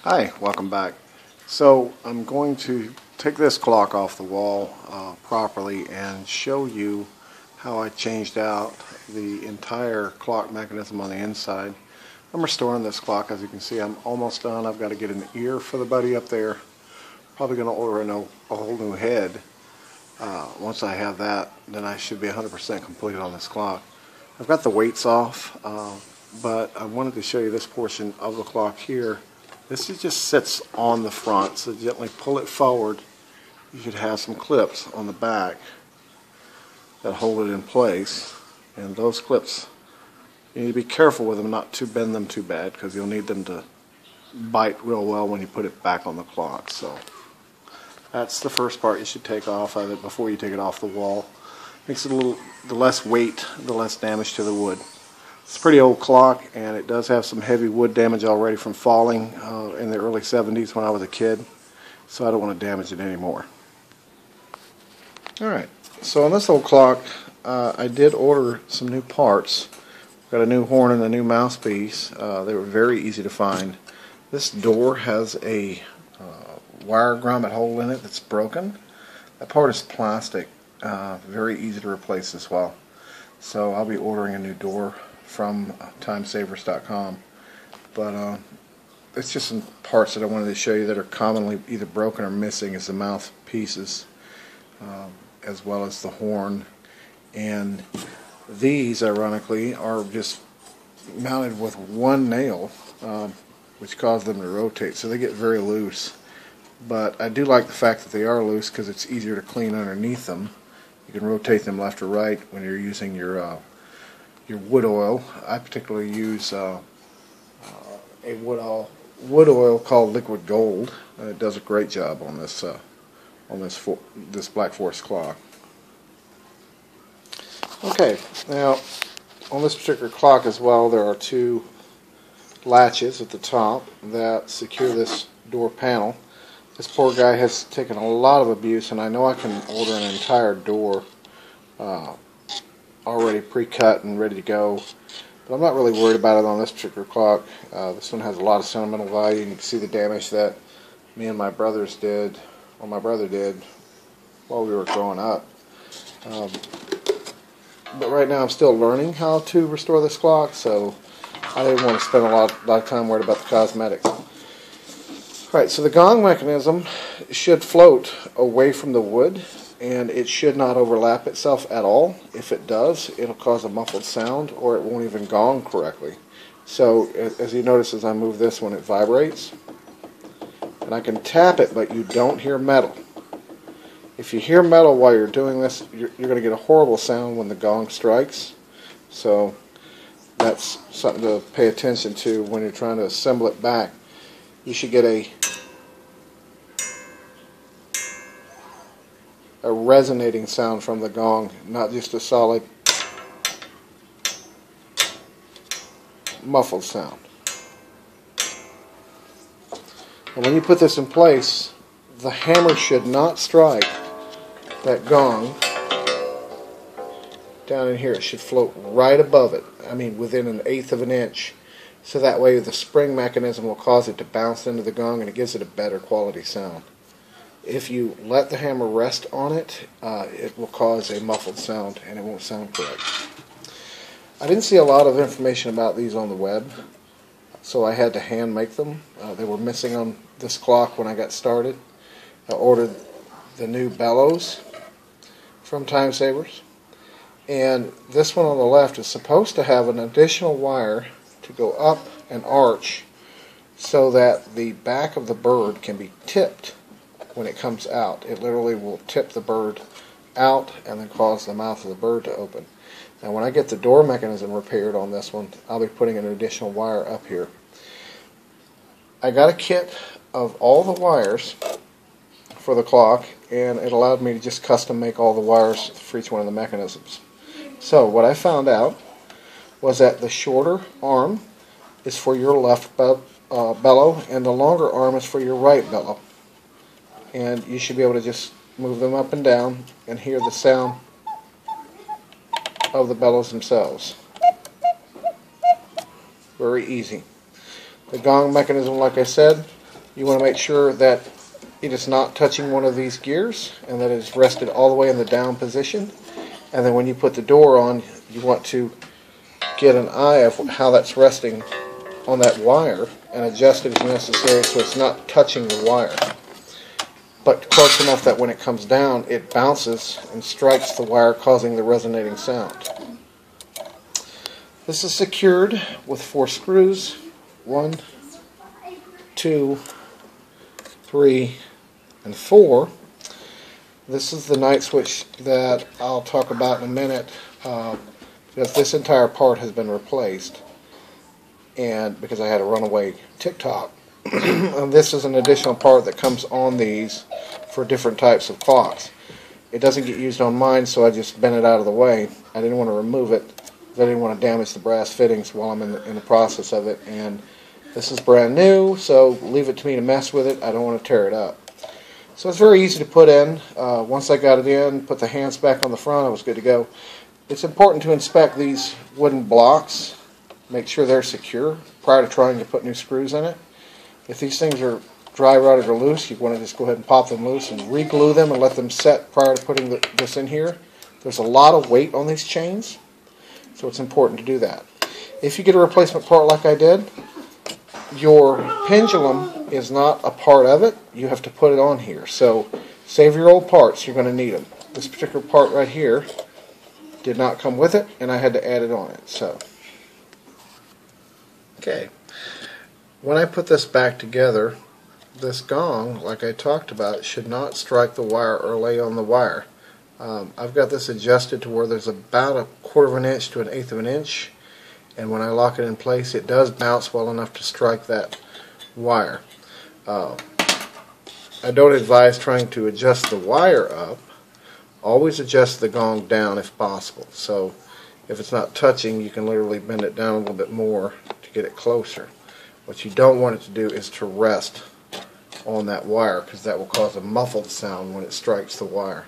Hi, welcome back. So I'm going to take this clock off the wall properly and show you how I changed out the entire clock mechanism on the inside. I'm restoring this clock. As you can see, I'm almost done. I've got to get an ear for the buddy up there. Probably going to order a whole new head. Once I have that, then I should be 100% complete on this clock. I've got the weights off, but I wanted to show you this portion of the clock here. This just sits on the front, so gently pull it forward. You should have some clips on the back that hold it in place, and those clips, you need to be careful with them not to bend them too bad, because you'll need them to bite real well when you put it back on the clock. So that's the first part you should take off of it before you take it off the wall. Makes it the less weight, the less damage to the wood. It's a pretty old clock, and it does have some heavy wood damage already from falling in the early 70s when I was a kid, so I don't want to damage it anymore. Alright, so on this old clock, I did order some new parts. Got a new horn and a new mouthpiece. They were very easy to find. This door has a wire grommet hole in it that's broken. That part is plastic, very easy to replace as well. So I'll be ordering a new door from timesavers.com, but it's just some parts that I wanted to show you that are commonly either broken or missing, is the mouthpieces as well as the horn. And these, ironically, are just mounted with one nail, which caused them to rotate, so they get very loose. But I do like the fact that they are loose because it's easier to clean underneath them. You can rotate them left or right when you're using your wood oil. I particularly use a wood oil called Liquid Gold. It does a great job on this Black Forest clock. Okay, now on this particular clock as well, there are two latches at the top that secure this door panel. This poor guy has taken a lot of abuse, and I know I can order an entire door already pre-cut and ready to go, but I'm not really worried about it on this particular clock. This one has a lot of sentimental value, and you can see the damage that me and my brothers did, or my brother did, while we were growing up. But right now I'm still learning how to restore this clock, so I didn't want to spend a lot of time worried about the cosmetics. Alright, so the gong mechanism should float away from the wood, and it should not overlap itself at all. If it does, it'll cause a muffled sound, or it won't even gong correctly. So as you notice, as I move this one, it vibrates, and I can tap it, but you don't hear metal. If you hear metal while you're doing this, you're going to get a horrible sound when the gong strikes. So that's something to pay attention to when you're trying to assemble it back. You should get a resonating sound from the gong, not just a solid muffled sound. And when you put this in place, the hammer should not strike that gong down in here. It should float right above it, I mean within 1/8 of an inch, so that way the spring mechanism will cause it to bounce into the gong, and it gives it a better quality sound. If you let the hammer rest on it, it will cause a muffled sound, and it won't sound correct. I didn't see a lot of information about these on the web, so I had to hand make them. They were missing on this clock when I got started. I ordered the new bellows from Time Savers, and this one on the left is supposed to have an additional wire to go up an arch so that the back of the bird can be tipped when it comes out. It literally will tip the bird out and then cause the mouth of the bird to open. Now when I get the door mechanism repaired on this one, I'll be putting an additional wire up here. I got a kit of all the wires for the clock, and it allowed me to just custom make all the wires for each one of the mechanisms. So what I found out was that the shorter arm is for your left bellow, and the longer arm is for your right bellow. And you should be able to just move them up and down and hear the sound of the bellows themselves. Very easy. The gong mechanism, like I said, You want to make sure that it is not touching one of these gears and that it is rested all the way in the down position. And then when you put the door on, you want to get an eye of how that's resting on that wire and adjust it as necessary so it's not touching the wire, but close enough that when it comes down it bounces and strikes the wire, causing the resonating sound. This is secured with 4 screws. 1, 2, 3, and 4. This is the night switch that I'll talk about in a minute, because this entire part has been replaced, and because I had a runaway TikTok. And this is an additional part that comes on these for different types of clocks. It doesn't get used on mine, so I just bent it out of the way. I didn't want to remove it because I didn't want to damage the brass fittings while I'm in the process of it. And this is brand new, so leave it to me to mess with it. I don't want to tear it up. So it's very easy to put in. Once I got it in, put the hands back on the front, I was good to go. It's important to inspect these wooden blocks, make sure they're secure prior to trying to put new screws in it. If these things are dry rotted or loose, you want to just go ahead and pop them loose and re-glue them and let them set prior to putting this in here. There's a lot of weight on these chains, so it's important to do that. If you get a replacement part like I did, your pendulum is not a part of it. You have to put it on here. So save your old parts, you're going to need them. This particular part right here did not come with it, and I had to add it on it. So, okay. When I put this back together, this gong, like I talked about, should not strike the wire or lay on the wire. I've got this adjusted to where there's about a 1/4 of an inch to an 1/8 of an inch, and when I lock it in place, it does bounce well enough to strike that wire. I don't advise trying to adjust the wire up. Always adjust the gong down if possible. So if it's not touching, you can literally bend it down a little bit more to get it closer. What you don't want it to do is to rest on that wire, because that will cause a muffled sound when it strikes the wire.